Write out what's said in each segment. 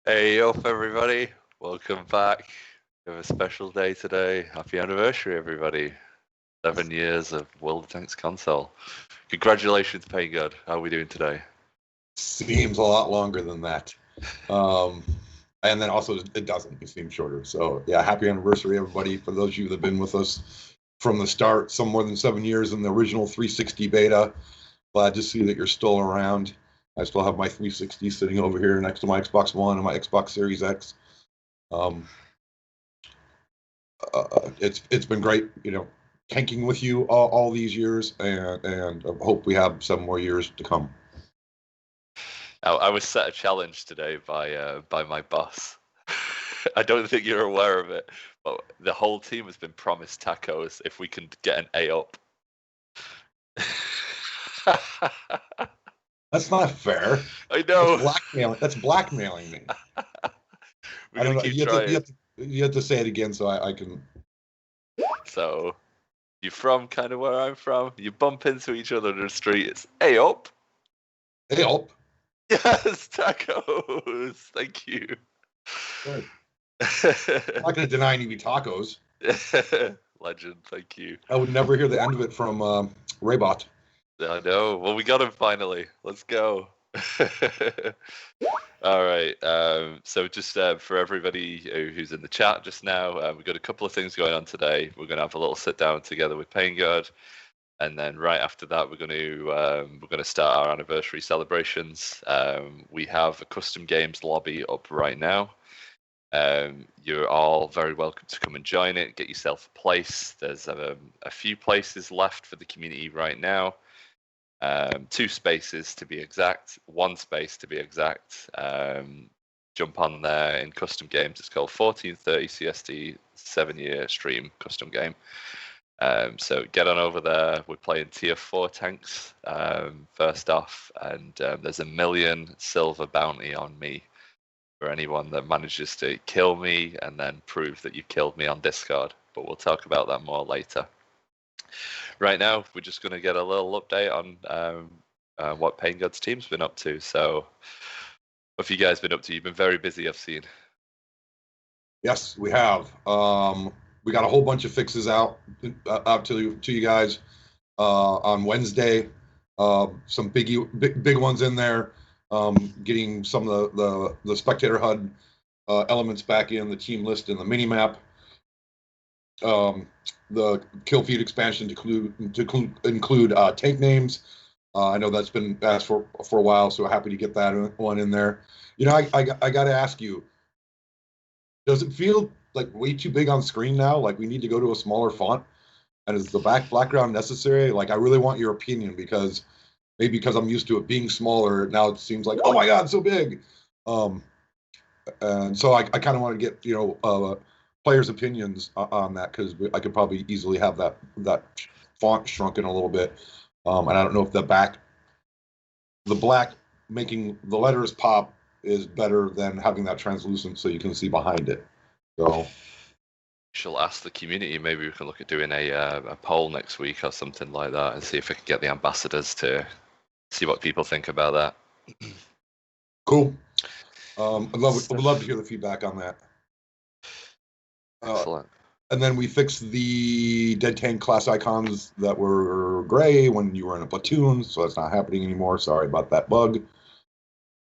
Hey up everybody, welcome back. We have a special day today. Happy anniversary everybody. 7 years of World of Tanks console. Congratulations Pain God. How are we doing today? Seems a lot longer than that. And then also it doesn't. It seems shorter. So yeah, happy anniversary everybody. For those of you that have been with us from the start, some more than 7 years in the original 360 beta. Glad to see that you're still around. I still have my 360 sitting over here next to my Xbox One and my Xbox Series X. It's been great, tanking with you all these years, and I hope we have some more years to come. I was set a challenge today by my boss. I don't think you're aware of it, but the whole team has been promised tacos if we can get an A up. That's not fair. I know. That's blackmailing me. We're gonna keep trying. You have to say it again so I can. So, you're from kind of where I'm from. You bump into each other in the street. It's hey up. Hey up. Yes, tacos. Thank you. Good. I'm not going to deny any tacos. Legend. Thank you. I would never hear the end of it from Raybot. I know. Well, we got him finally. Let's go. All right. So just for everybody who's in the chat just now, we've got a couple of things going on today. We're going to have a little sit down together with Pain God, and then right after that, we're going to start our anniversary celebrations. We have a custom games lobby up right now. You're all very welcome to come and join it. Get yourself a place. There's a few places left for the community right now. 2 spaces to be exact, 1 space to be exact. Jump on there in custom games. It's called 1430 CST 7-year stream custom game. So get on over there. We're playing tier 4 tanks first off, and there's a 1 million silver bounty on me for anyone that manages to kill me and then prove that you killed me on Discord. But we'll talk about that more later. Right now, we're just going to get a little update on what Pain God's team's been up to. So, what have you guys been up to? You've been very busy, I've seen. Yes, we have. We got a whole bunch of fixes out to you guys on Wednesday. Some big ones in there. Getting some of the spectator HUD elements back in the team list and the mini map. The kill feed expansion to include tank names. I know that's been asked for a while, so happy to get that one in there. I got to ask you, does it feel like way too big on screen now? Like we need to go to a smaller font? And is the background necessary? Like I really want your opinion because I'm used to it being smaller. Now it seems like, oh my God, so big. And so I kind of want to get, players' opinions on that because I could probably easily have that font shrunken a little bit. And I don't know if the black making the letters pop is better than having that translucent so you can see behind it. So she'll ask the community. Maybe we can look at doing a poll next week or something like that and see if we can get the ambassadors to see what people think about that. Cool. I'd love to hear the feedback on that. Excellent. And then we fixed the dead tank class icons that were gray when you were in a platoon, so that's not happening anymore. Sorry about that bug.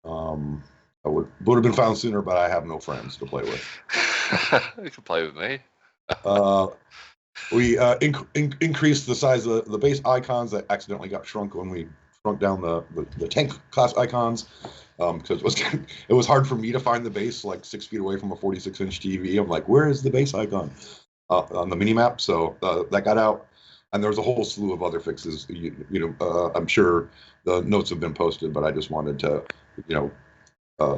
I would have been found sooner, but I have no friends to play with. You can play with me. We increased the size of the base icons that accidentally got shrunk when we shrunk down the tank class icons. Because it was hard for me to find the base like 6 feet away from a 46-inch TV. I'm like, where is the base icon on the mini map? So that got out, and there was a whole slew of other fixes. I'm sure the notes have been posted, but I just wanted to,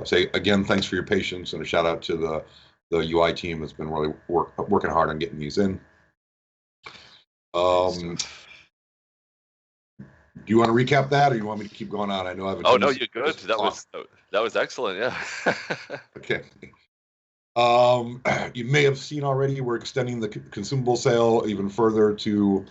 say again, thanks for your patience and a shout out to the UI team that's been really working hard on getting these in. Do you want to recap that, or you want me to keep going on? I know I have. Oh no, you're good. That was excellent. Yeah. Okay. You may have seen already. We're extending the consumable sale even further to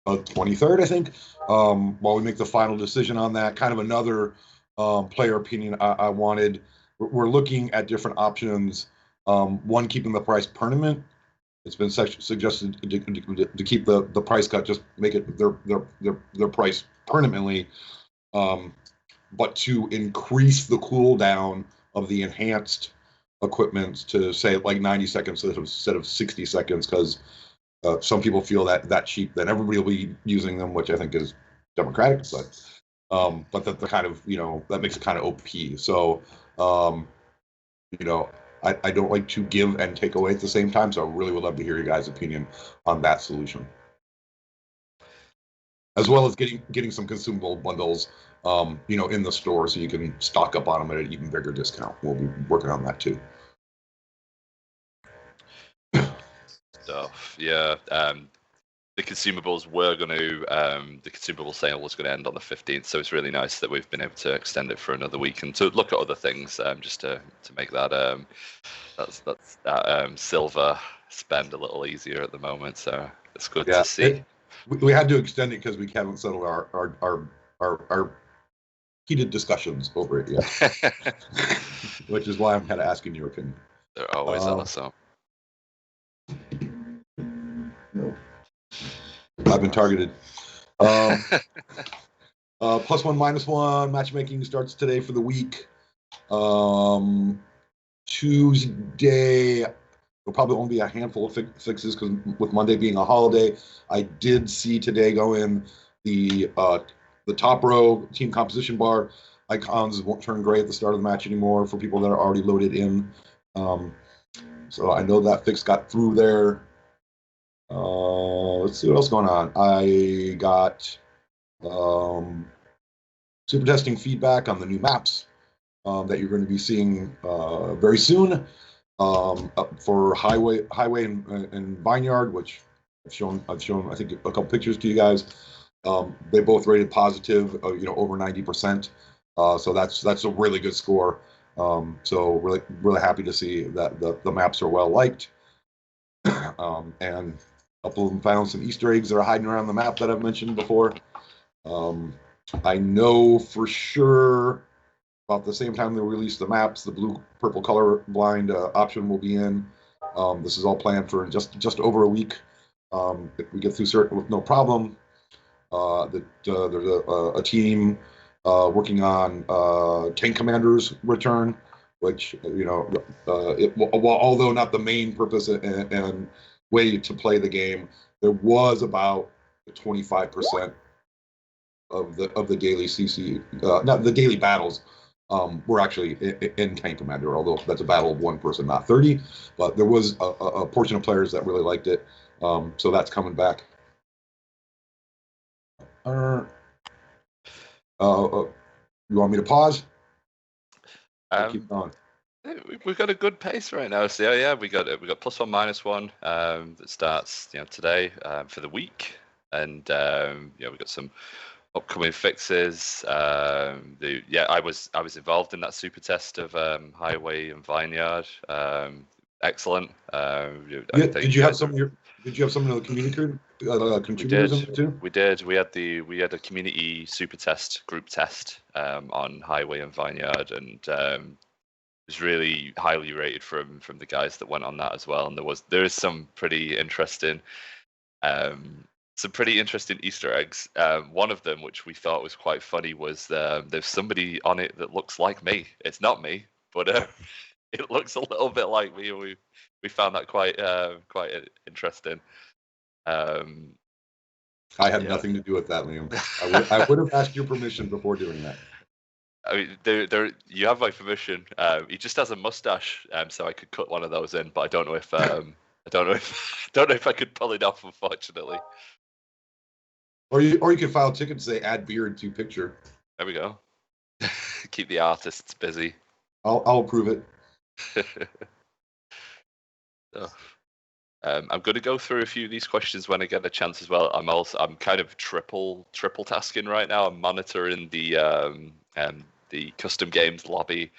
23rd, I think. While we make the final decision on that, kind of another player opinion I wanted. we're looking at different options. One, keeping the price permanent. It's been suggested to keep the price cut, just make it their price permanently, but to increase the cooldown of the enhanced equipment to say like 90 seconds instead of 60 seconds, because some people feel that cheap, then everybody will be using them, which I think is democratic, but that the kind of, that makes it kind of OP. So, I don't like to give and take away at the same time, so I really would love to hear your guys' opinion on that solution, as well as getting some consumable bundles, in the store, so you can stock up on them at an even bigger discount. We'll be working on that too. Stuff, yeah. The consumables the consumable sale was going to end on the 15th, so it's really nice that we've been able to extend it for another week and to look at other things, just to make that silver spend a little easier at the moment. So it's good to see. We had to extend it because we haven't settled our heated discussions over it yet, which is why I'm kind of asking your opinion. They're always awesome. I've been targeted. +1, -1 matchmaking starts today for the week. Tuesday, there'll probably only be a handful of fixes because with Monday being a holiday. I did see today go in the top row team composition bar icons won't turn gray at the start of the match anymore for people that are already loaded in. So I know that fix got through there. Let's see what else is going on. I got super testing feedback on the new maps that you're going to be seeing very soon for Highway and Vineyard, which I've shown I think a couple pictures to you guys. They both rated positive, over 90%. So that's a really good score. So really happy to see that the maps are well liked. And a couple of them found some Easter eggs that are hiding around the map that I've mentioned before. I know for sure about the same time they release the maps, the blue-purple color blind option will be in. This is all planned for just over a week. If we get through certain with no problem, there's a team working on Tank Commander's return, which although not the main purpose and way to play the game, there was about 25% of the daily CC, not the daily battles, were actually in Tank Commander, although that's a battle of one person, not 30. But there was a portion of players that really liked it, so that's coming back. You want me to pause? Keep going. We've got a good pace right now. So yeah, we got +1 -1 that starts today for the week, and we've got some upcoming fixes. I was involved in that super test of Highway and Vineyard. Excellent. Did you have some of the community contributors in it too? We did. We had a community super test, group test on Highway and Vineyard, and was really highly rated from the guys that went on that as well. And there is some pretty interesting Easter eggs. One of them, which we thought was quite funny, was there's somebody on it that looks like me. It's not me, but it looks a little bit like me. We found that quite interesting. I had nothing to do with that, Liam. I would have asked your permission before doing that. I mean, you have my permission. He just has a mustache, so I could cut one of those in, but I don't know if I could pull it off, unfortunately. Or you could file a ticket to say add beard to picture. There we go. Keep the artists busy. I'll approve it. I'm going to go through a few of these questions when I get a chance as well. I'm kind of triple tasking right now. I'm monitoring the custom games lobby.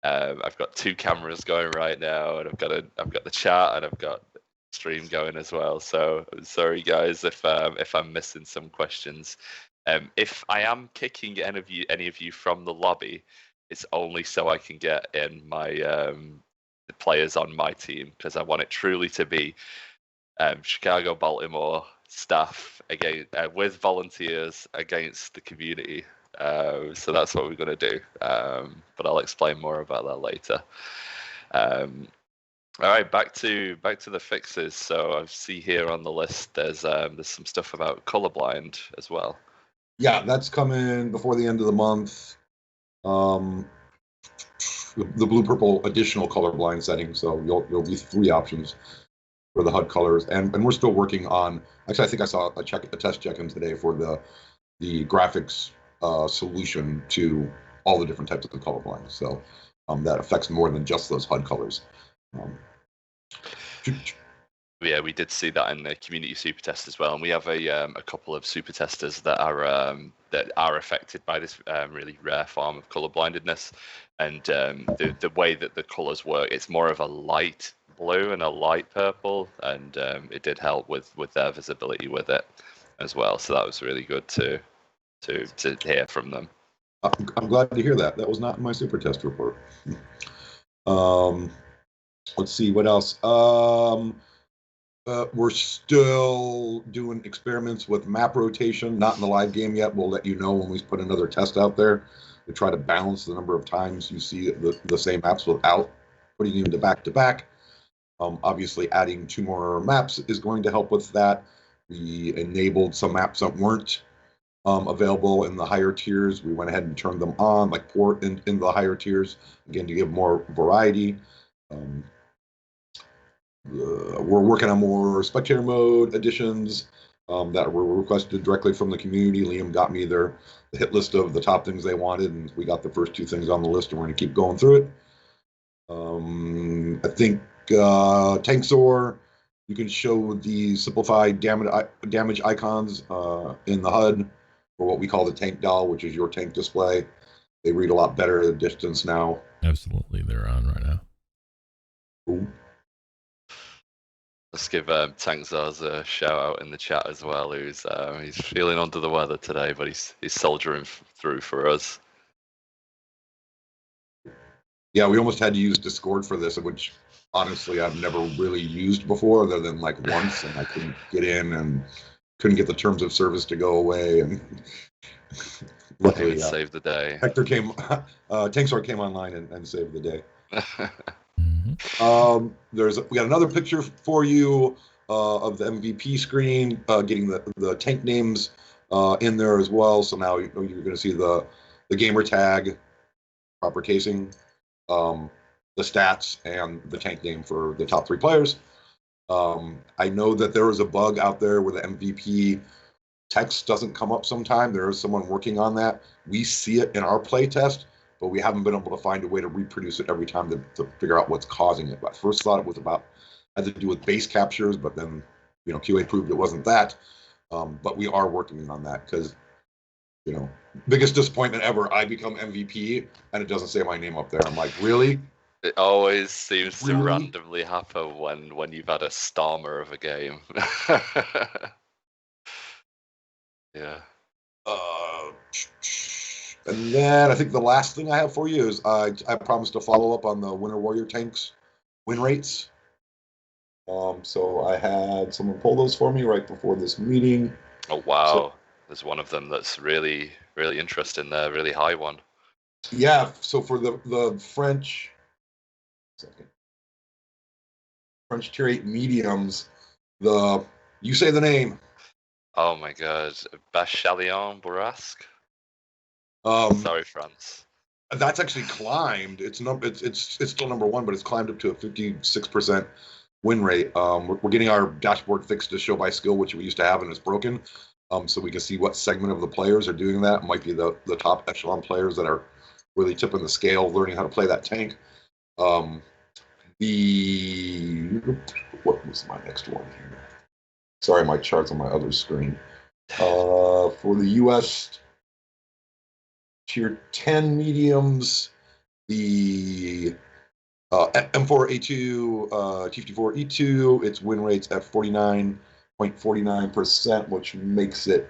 I've got 2 cameras going right now, and I've got the chat, and I've got the stream going as well. So I'm sorry guys if I'm missing some questions. If I am kicking any of you from the lobby, it's only so I can get in my the players on my team, because I want it truly to be Chicago, Baltimore staff again with volunteers against the community. So that's what we're going to do. But I'll explain more about that later. All right, back to the fixes. So I see here on the list there's some stuff about colorblind as well. Yeah, that's coming before the end of the month. The blue purple additional colorblind setting. So you'll be 3 options for the HUD colors, and we're still working on. Actually, I think I saw a test check-in today for the graphics solution to all the different types of colorblind. So that affects more than just those HUD colors. Yeah, we did see that in the community super test as well, and we have a couple of super testers that are affected by this really rare form of colorblindedness. And the way that the colors work, it's more of a light blue and a light purple, and it did help with their visibility with it as well. So that was really good to hear from them. I'm glad to hear that. That was not in my super test report. Let's see what else. We're still doing experiments with map rotation, not in the live game yet. We'll let you know when we put another test out there to try to balance the number of times you see the same maps without putting them to back. Obviously, adding 2 more maps is going to help with that. We enabled some maps that weren't available in the higher tiers. We went ahead and turned them on, like port in the higher tiers, again, to give more variety. We're working on more spectator mode additions that were requested directly from the community. Liam got me the hit list of the top things they wanted, and we got the first 2 things on the list, and we're going to keep going through it. I think Tanksor, you can show the simplified damage icons in the HUD for what we call the tank doll, which is your tank display. They read a lot better at a distance now. Absolutely, they're on right now. Ooh. Let's give Tankzars a shout out in the chat as well. Who's he's feeling under the weather today, but he's soldiering through for us. Yeah, we almost had to use Discord for this, which honestly I've never really used before, other than like once, and I couldn't get in and couldn't get the terms of service to go away, and luckily saved the day. Hector came, Tanksor came online and saved the day. Mm-hmm. We got another picture for you of the MVP screen, getting the tank names in there as well. So now you're going to see the gamer tag, proper casing, the stats, and the tank name for the top 3 players. I know that there is a bug out there where the MVP text doesn't come up sometime. There is someone working on that. We see it in our play test, but we haven't been able to find a way to reproduce it every time to figure out what's causing it. But I first thought it was had to do with base captures, but then QA proved it wasn't that. But we are working on that because biggest disappointment ever. I become MVP and it doesn't say my name up there. I'm like, really? It always seems to randomly happen when you've had a stormer of a game. Yeah. And then I think the last thing I have for you is I promised to follow up on the Winter Warrior tanks win rates. So I had someone pull those for me right before this meeting. Oh wow! There's one of them that's really interesting there, really high one. Yeah. So for the French tier 8 mediums, you say the name. Oh my god, Bachalion Bourrasque. Sorry, France. That's actually climbed. It's still number 1, but it's climbed up to a 56% win rate. We're getting our dashboard fixed to show by skill, which we used to have, and it's broken. So we can see what segment of the players are doing that. It might be the top echelon players that are really tipping the scale, learning how to play that tank. What was my next one here? Sorry, my chart's on my other screen. For the U.S. Tier 10 mediums, the M4A2, T54E2, its win rates at 49.49%, which makes it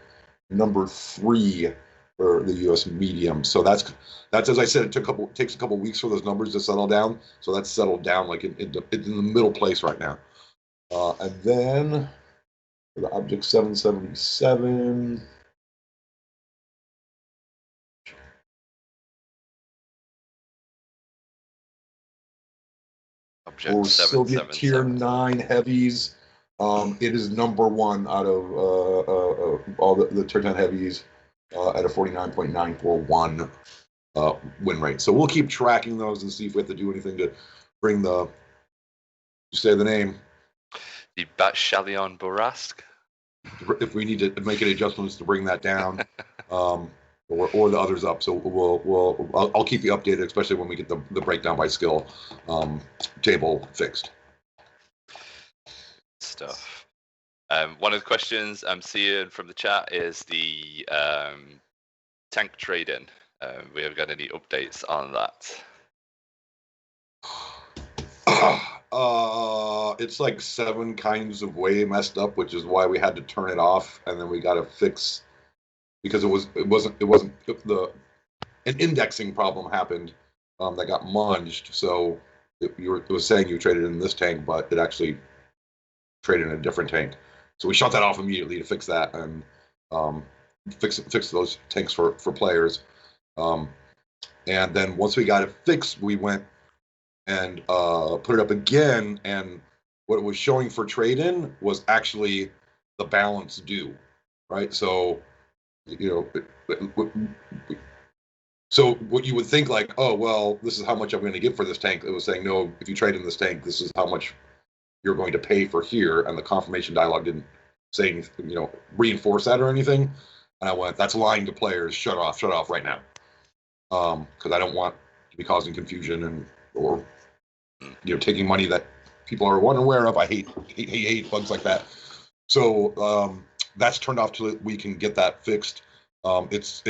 number 3 or the U.S. medium. So that's as I said, takes a couple weeks for those numbers to settle down. So that's settled down like in the middle place right now. And then for the Object 777. Object Soviet Tier 9 heavies. It is number one out of all the Tier 10 heavies at a 49.941 win rate. So we'll keep tracking those and see if we have to do anything to bring you say the name. The Batshalion Borask. If we need to make any adjustments to bring that down, or the others up. So I'll keep you updated, especially when we get the breakdown by skill table fixed. Stuff. One of the questions I'm seeing from the chat is the tank trade-in. We have got any updates on that? It's like 7 kinds of way messed up, which is why we had to turn it off, and then we got to fix because it wasn't an indexing problem happened that got munged. So it was saying you traded in this tank, but it actually traded in a different tank. So we shut that off immediately to fix that and fix those tanks for players. And then once we got it fixed, we went and put it up again, and what it was showing for trade-in was actually the balance due, right? So, so what you would think like, oh, well, this is how much I'm going to get for this tank. It was saying, no, if you trade in this tank, this is how much you're going to pay for here. And the confirmation dialog didn't say, reinforce that or anything. And I went, that's lying to players. Shut off right now. Because I don't want to be causing confusion or taking money that people are unaware of. I hate bugs like that. So that's turned off till we can get that fixed. It's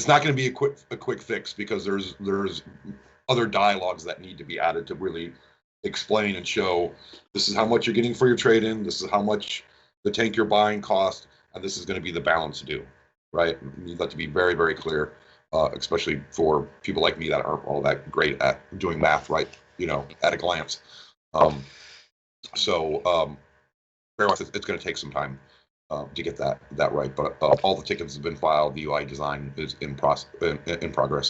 not going to be a quick fix because there's other dialogues that need to be added to really explain and show this is how much you're getting for your trade-in, this is how much the tank you're buying cost, and this is going to be the balance due, right? You need that to be very, very clear, especially for people like me that aren't all that great at doing math, right? At a glance. So it's going to take some time to get that right, but all the tickets have been filed. The UI design is in progress,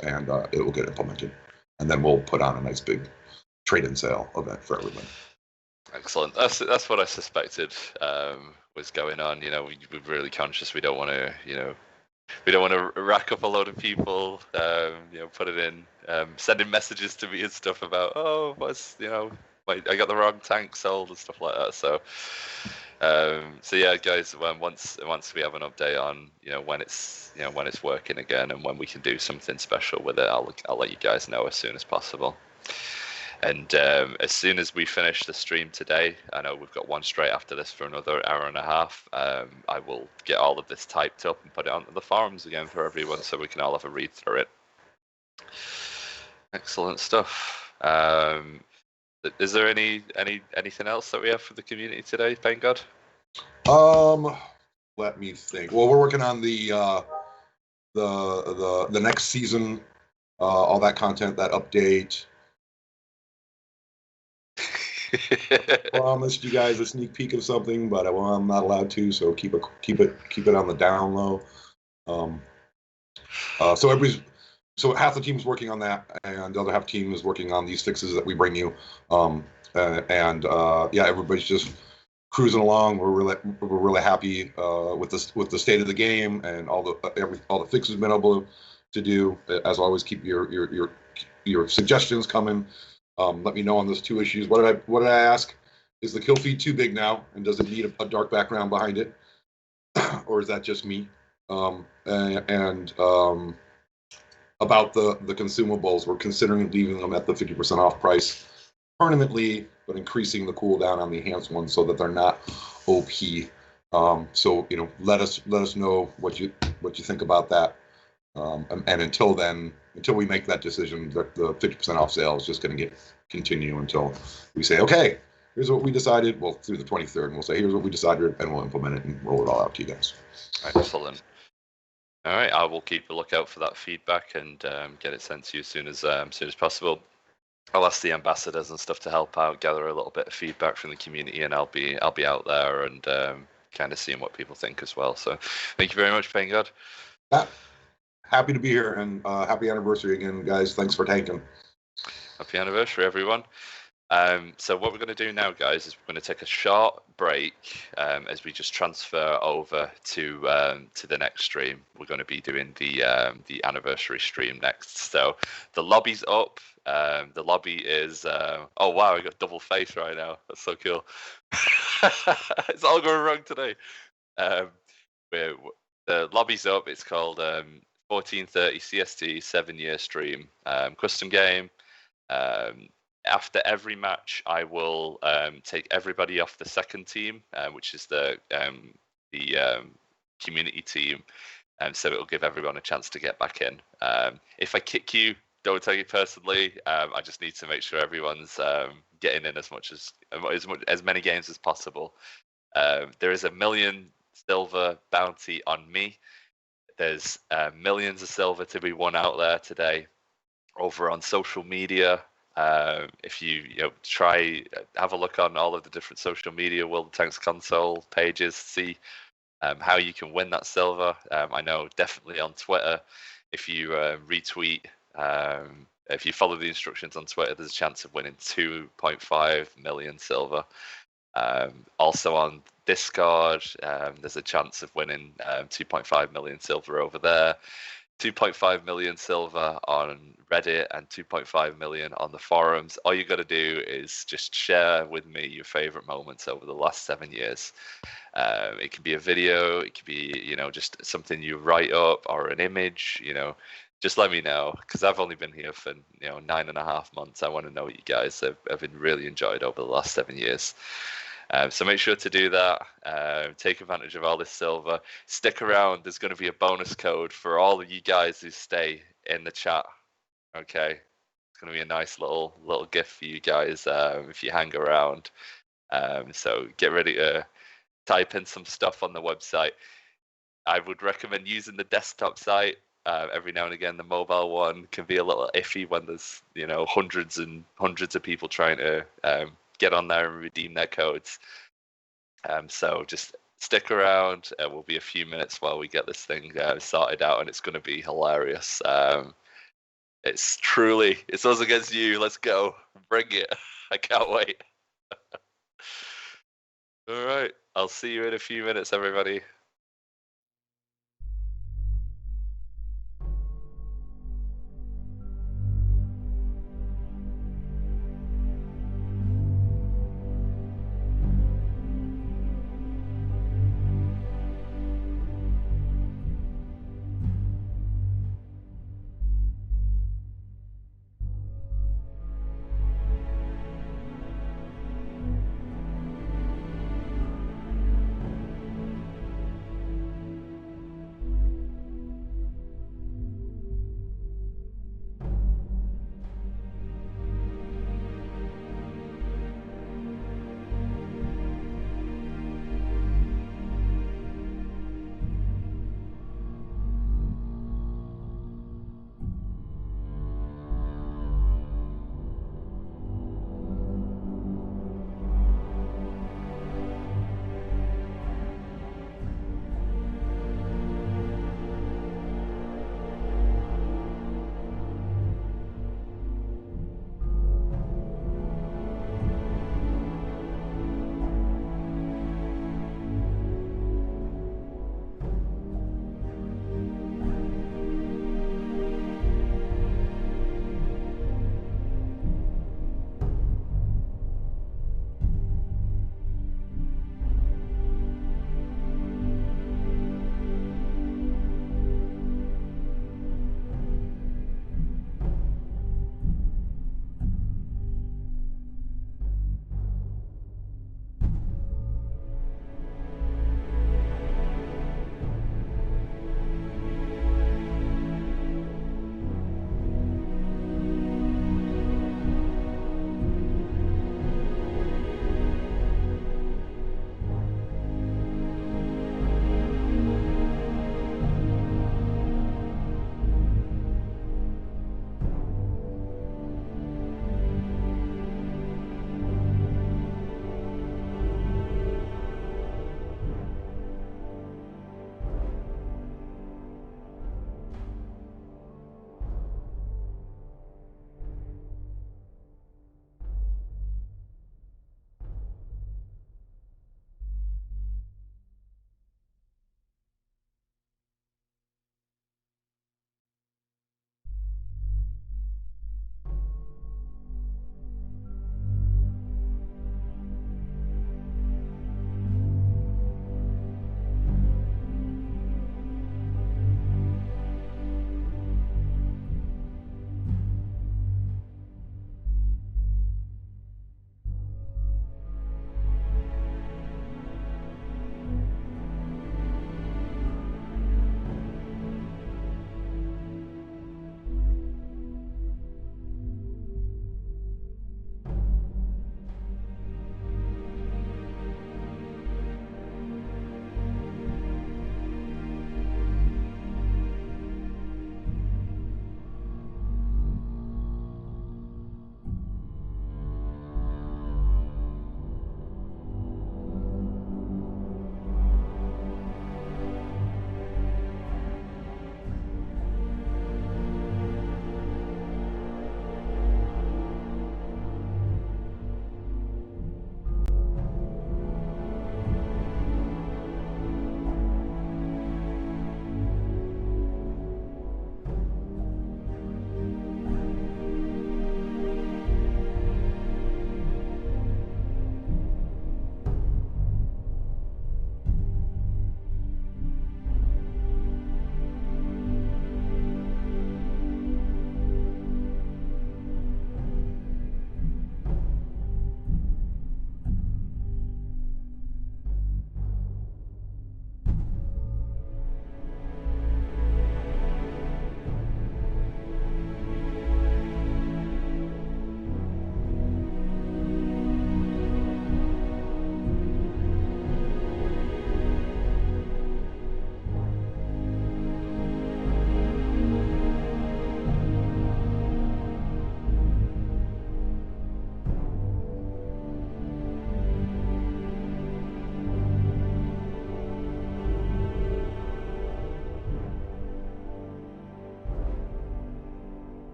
and it will get implemented, and then we'll put on a nice big trade-in sale event for everyone. Excellent. That's what I suspected was going on. We're really conscious. We don't want to, rack up a load of people. Put it in, sending messages to me and stuff about, I got the wrong tank sold and stuff like that. So yeah, guys. Once we have an update on when it's working again and when we can do something special with it, I'll let you guys know as soon as possible. And as soon as we finish the stream today, I know we've got one straight after this for another hour and a half. I will get all of this typed up and put it onto the forums again for everyone, so we can all have a read through it. Excellent stuff. Is there anything else that we have for the community today, thank God? Let me think. Well, we're working on the next season, all that content, that update. Promised you guys a sneak peek of something, but I'm not allowed to, so keep it on the down low. So half the team's working on that, and the other half team is working on these fixes that we bring you. Everybody's just cruising along. We're really happy with the state of the game and all the fixes we've been able to do. As always, keep your suggestions coming. Let me know on those 2 issues. What did I ask? Is the kill feed too big now, and does it need a dark background behind it, or is that just me? About the consumables, we're considering leaving them at the 50% off price permanently, but increasing the cooldown on the enhanced ones so that they're not OP. So let us know what you think about that. And until then, until we make that decision, the 50% off sale is just going to continue until we say, okay, here's what we decided. Well, through the 23rd, and we'll say, here's what we decided, and we'll implement it and roll it all out to you guys. Excellent. All right, I will keep a lookout for that feedback and get it sent to you as soon as possible. I'll ask the ambassadors and stuff to help out, gather a little bit of feedback from the community, and I'll be out there and kind of seeing what people think as well. So, thank you very much, Pain God. Happy to be here, and happy anniversary again, guys. Thanks for tanking. Happy anniversary, everyone. So what we're going to do now, guys, is we're going to take a short break as we just transfer over to the next stream. We're going to be doing the anniversary stream next. So the lobby's up. The lobby is oh wow, I got double face right now. That's so cool. It's all going wrong today. The lobby's up. It's called 1430 CST 7-year stream custom game. After every match, I will take everybody off the second team, which is the community team, and so it'll give everyone a chance to get back in. If I kick you, don't take it personally. I just need to make sure everyone's getting in as many games as possible. There is 1 million silver bounty on me. There's millions of silver to be won out there today. Over on social media, if you try have a look on all of the different social media World of Tanks console pages, see how you can win that silver. I know definitely on Twitter, if you retweet, if you follow the instructions on Twitter, there's a chance of winning 2.5 million silver. Also on Discord, there's a chance of winning 2.5 million silver over there. 2.5 million silver on Reddit and 2.5 million on the forums. All you got to do is just share with me your favorite moments over the last 7 years. It can be a video, it could be just something you write up or an image. Just let me know, because I've only been here for 9.5 months. I want to know what you guys have been really enjoyed over the last 7 years. So make sure to do that. Take advantage of all this silver. Stick around. There's going to be a bonus code for all of you guys who stay in the chat. Okay, it's going to be a nice little gift for you guys if you hang around. So get ready to type in some stuff on the website. I would recommend using the desktop site. Every now and again, the mobile one can be a little iffy when there's hundreds and hundreds of people trying to get on there and redeem their codes. So just stick around. It will be a few minutes while we get this thing sorted out, and it's going to be hilarious. It's us against you. Let's go. Bring it. I can't wait. All right. I'll see you in a few minutes, everybody.